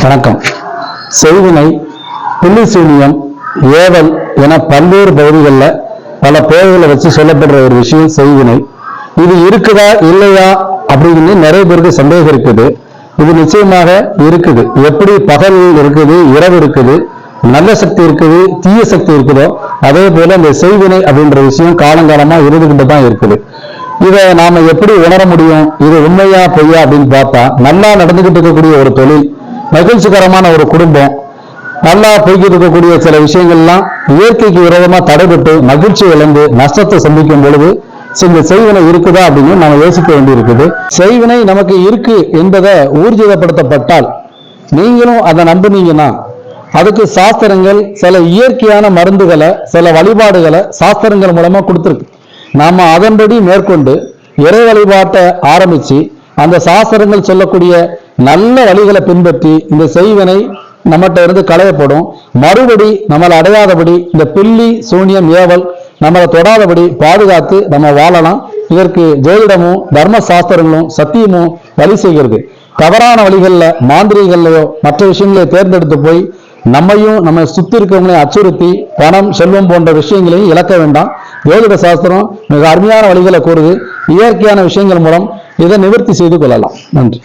வணக்கம். செய்வினை, புள்ளி சூனியம், ஏவல் என பல்வேறு பகுதிகளில் பல பெயர்களை வச்சு சொல்லப்படுற ஒரு விஷயம் செய்வினை. இது இருக்குதா இல்லையா அப்படின்னு நிறைய பேருக்கு சந்தேகம் இருக்குது. இது நிச்சயமாக இருக்குது. எப்படி பகல் இருக்குது, இரவு இருக்குது, நல்ல சக்தி இருக்குது, தீய சக்தி இருக்குதோ அதே போல இந்த செய்வினை அப்படின்ற விஷயம் காலங்காலமா இருந்துகிட்டு தான் இருக்குது. இதை நாம எப்படி உணர முடியும்? இது உண்மையா பொய்யா அப்படின்னு பார்த்தா, நல்லா நடந்துகிட்டு இருக்கக்கூடிய ஒரு தொழில், மகிழ்ச்சிகரமான ஒரு குடும்பம், நல்லா போய்கிட்டு இருக்கக்கூடிய சில விஷயங்கள்லாம் இயற்கைக்கு விரோதமா தடைபட்டு மகிழ்ச்சி இழந்து நஷ்டத்தை சந்திக்கும் பொழுது இந்த செய்வினை இருக்குதா அப்படின்னு நம்ம யோசிக்க வேண்டி இருக்குது. செய்வினை நமக்கு இருக்கு என்பதை ஊர்ஜிதப்படுத்தப்பட்டால் நீங்களும் அதை நம்புனீங்கன்னா அதுக்கு சாஸ்திரங்கள் சில இயற்கையான மருந்துகளை, சில வழிபாடுகளை சாஸ்திரங்கள் மூலமா கொடுத்துருக்கு. நாம அதன்படி மேற்கொண்டு இறை வழிபாட்டை ஆரம்பிச்சு அந்த சாஸ்திரங்கள் சொல்லக்கூடிய நல்ல வழிகளை பின்பற்றி இந்த செய்வினை நம்மகிட்ட இருந்து களையப்படும். மறுபடி நம்மளை அடையாதபடி இந்த பில்லி சூனியம் ஏவல் நம்மளை தொடாதபடி பாதுகாத்து நம்ம வாழலாம். இதற்கு ஜோதிடமும் தர்ம சாஸ்திரங்களும் சத்தியமும் வழி செய்கிறது. தவறான வழிகளில் மாந்திரிகள்லையோ மற்ற விஷயங்களை தேர்ந்தெடுத்து போய் நம்மையும் நம்ம சுத்தி இருக்கவங்களையும் அச்சுறுத்தி பணம் செல்வம் போன்ற விஷயங்களையும் இழக்க வேண்டாம். ஜோதிட சாஸ்திரம் மிக அருமையான வழிகளை கூறுது. இயற்கையான விஷயங்கள் மூலம் இதை நிவர்த்தி செய்து கொள்ளலாம். நன்றி.